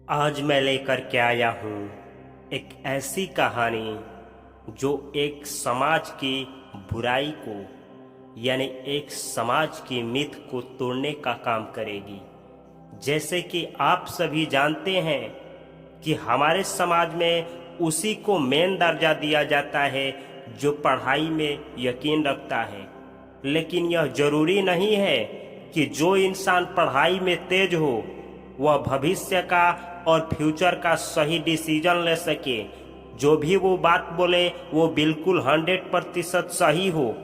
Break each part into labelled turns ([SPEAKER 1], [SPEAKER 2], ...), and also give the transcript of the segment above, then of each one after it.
[SPEAKER 1] आज मैं लेकर के आया हूँ एक ऐसी कहानी जो एक समाज की बुराई को यानी एक समाज की मिथ को तोड़ने का काम करेगी। जैसे कि आप सभी जानते हैं कि हमारे समाज में उसी को मेन दर्जा दिया जाता है जो पढ़ाई में यकीन रखता है, लेकिन यह जरूरी नहीं है कि जो इंसान पढ़ाई में तेज हो वह भविष्य का और फ्यूचर का सही डिसीजन ले सके। जो भी वो बात बोले वो बिल्कुल 100% सही हो।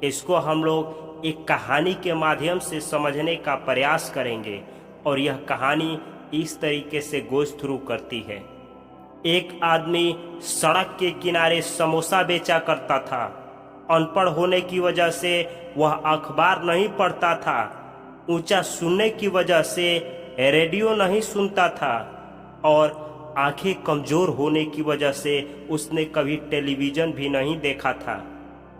[SPEAKER 1] इसको हम लोग एक कहानी के माध्यम से समझने का प्रयास करेंगे और यह कहानी इस तरीके से गोज थ्रू करती है। एक आदमी सड़क के किनारे समोसा बेचा करता था। अनपढ़ होने की वजह से वह अखबार नहीं पढ़ता था, ऊंचा सुनने की वजह से रेडियो नहीं सुनता था और आंखें कमजोर होने की वजह से उसने कभी टेलीविज़न भी नहीं देखा था।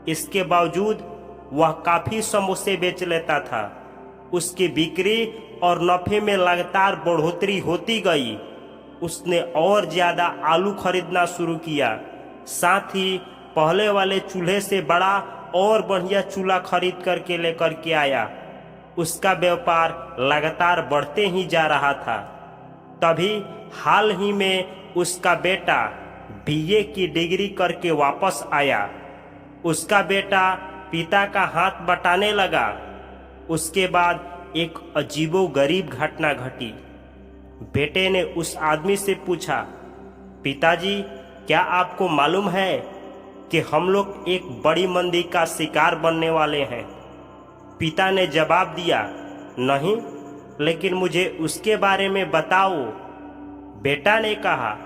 [SPEAKER 1] इसके बावजूद वह काफ़ी समोसे बेच लेता था। उसकी बिक्री और नफ़े में लगातार बढ़ोतरी होती गई। उसने और ज़्यादा आलू खरीदना शुरू किया, साथ ही पहले वाले चूल्हे से बड़ा और बढ़िया चूल्हा खरीद करके लेकर के आया। उसका व्यापार लगातार बढ़ते ही जा रहा था। तभी हाल ही में उसका बेटा बीए की डिग्री करके वापस आया। उसका बेटा पिता का हाथ बटाने लगा। उसके बाद एक अजीबोगरीब घटना घटी। बेटे ने उस आदमी से पूछा, पिताजी क्या आपको मालूम है कि हम लोग एक बड़ी मंदी का शिकार बनने वाले हैं? पिता ने जवाब दिया, नहीं, लेकिन मुझे उसके बारे में बताओ। बेटा ने कहा,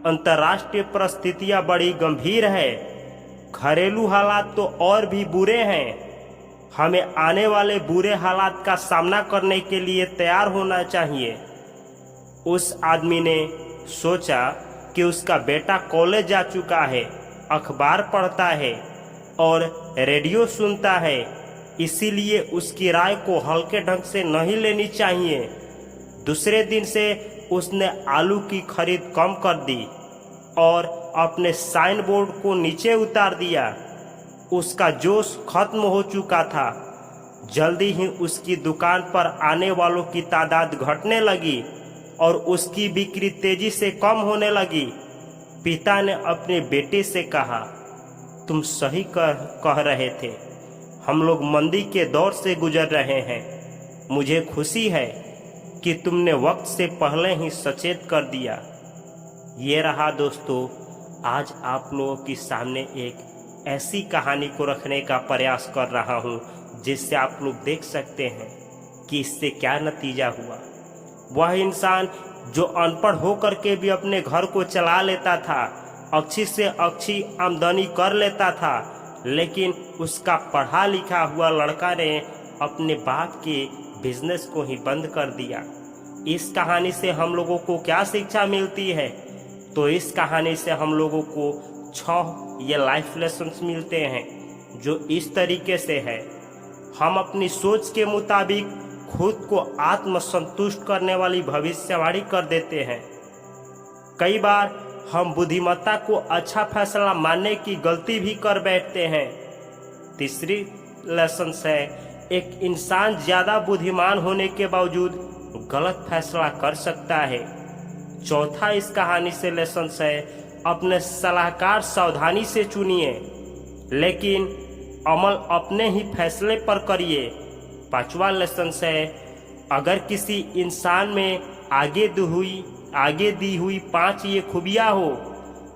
[SPEAKER 1] अंतर्राष्ट्रीय परिस्थितियां बड़ी गंभीर है, घरेलू हालात तो और भी बुरे हैं। हमें आने वाले बुरे हालात का सामना करने के लिए तैयार होना चाहिए। उस आदमी ने सोचा कि उसका बेटा कॉलेज जा चुका है, अखबार पढ़ता है और रेडियो सुनता है, इसीलिए उसकी राय को हल्के ढंग से नहीं लेनी चाहिए। दूसरे दिन से उसने आलू की खरीद कम कर दी और अपने साइन बोर्ड को नीचे उतार दिया। उसका जोश खत्म हो चुका था। जल्दी ही उसकी दुकान पर आने वालों की तादाद घटने लगी और उसकी बिक्री तेजी से कम होने लगी। पिता ने अपने बेटे से कहा, तुम सही कह रहे थे, हम लोग मंदी के दौर से गुजर रहे हैं। मुझे खुशी है कि तुमने वक्त से पहले ही सचेत कर दिया। ये रहा दोस्तों, आज आप लोगों के सामने एक ऐसी कहानी को रखने का प्रयास कर रहा हूँ जिससे आप लोग देख सकते हैं कि इससे क्या नतीजा हुआ। वह इंसान जो अनपढ़ होकर के भी अपने घर को चला लेता था, अच्छी से अच्छी आमदनी कर लेता था, लेकिन उसका पढ़ा लिखा हुआ लड़का ने अपने बाप के बिजनेस को ही बंद कर दिया। इस कहानी से हम लोगों को क्या शिक्षा मिलती है? तो इस कहानी से हम लोगों को 6 ये लाइफ लेसन्स मिलते हैं जो इस तरीके से है। हम अपनी सोच के मुताबिक खुद को आत्मसंतुष्ट करने वाली भविष्यवाणी कर देते हैं। कई बार हम बुद्धिमत्ता को अच्छा फैसला मानने की गलती भी कर बैठते हैं। तीसरी लेसन है, एक इंसान ज़्यादा बुद्धिमान होने के बावजूद गलत फैसला कर सकता है। चौथा इस कहानी से लेसन है, अपने सलाहकार सावधानी से चुनिए, लेकिन अमल अपने ही फैसले पर करिए। पांचवा लेसन है, अगर किसी इंसान में आगे दी हुई 5 ये खूबियाँ हो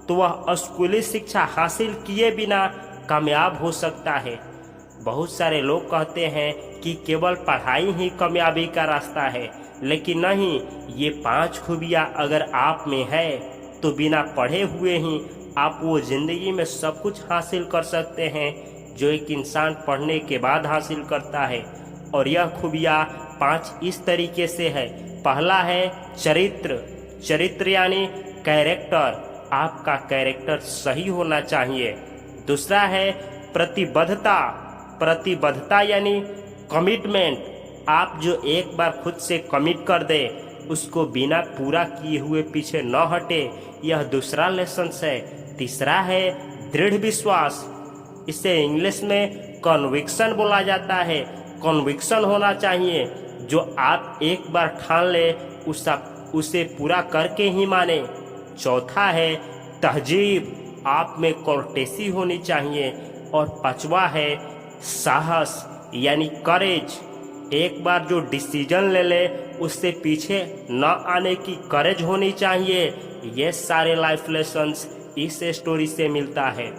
[SPEAKER 1] तो वह स्कूली शिक्षा हासिल किए बिना कामयाब हो सकता है। बहुत सारे लोग कहते हैं कि केवल पढ़ाई ही कामयाबी का रास्ता है, लेकिन नहीं, ये 5 खूबियाँ अगर आप में है तो बिना पढ़े हुए ही आप वो ज़िंदगी में सब कुछ हासिल कर सकते हैं जो एक इंसान पढ़ने के बाद हासिल करता है। और यह खूबियाँ 5 इस तरीके से है। पहला है चरित्र यानी कैरेक्टर, आपका कैरेक्टर सही होना चाहिए। दूसरा है प्रतिबद्धता यानी कमिटमेंट, आप जो एक बार खुद से कमिट कर दे उसको बिना पूरा किए हुए पीछे न हटे। यह दूसरा लेसन है। तीसरा है दृढ़ विश्वास। इसे इंग्लिश में कन्विक्शन बोला जाता है। कन्विक्शन होना चाहिए, जो आप एक बार ठान ले उसे पूरा करके ही माने। चौथा है तहजीब। आप में कोर्टेसी होनी चाहिए। और पांचवा है साहस यानी करेज। एक बार जो डिसीजन ले ले उससे पीछे न आने की करेज होनी चाहिए। ये सारे लाइफ लेसन्स इस स्टोरी से मिलता है।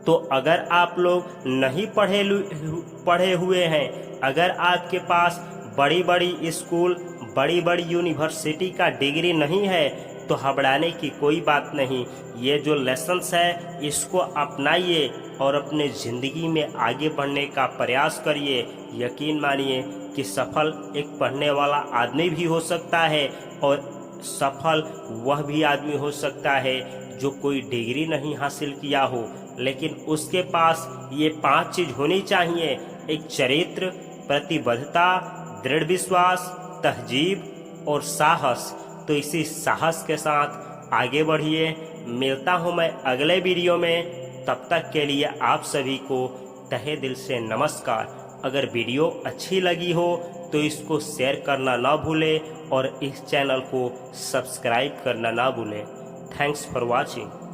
[SPEAKER 1] तो अगर आप लोग नहीं पढ़े हुए हैं, अगर आपके पास बड़ी बड़ी स्कूल, बड़ी बड़ी यूनिवर्सिटी का डिग्री नहीं है, तो घबराने की कोई बात नहीं। ये जो लेसन्स है इसको अपनाइए और अपने ज़िंदगी में आगे बढ़ने का प्रयास करिए। यकीन मानिए कि सफल एक पढ़ने वाला आदमी भी हो सकता है, और सफल वह भी आदमी हो सकता है जो कोई डिग्री नहीं हासिल किया हो, लेकिन उसके पास ये 5 चीज़ होनी चाहिए। एक चरित्र, प्रतिबद्धता, दृढ़ विश्वास, तहजीब और साहस। तो इसी साहस के साथ आगे बढ़िए। मिलता हूँ मैं अगले वीडियो में। तब तक के लिए आप सभी को तहे दिल से नमस्कार। अगर वीडियो अच्छी लगी हो तो इसको शेयर करना ना भूलें और इस चैनल को सब्सक्राइब करना ना भूलें। Thanks for watching.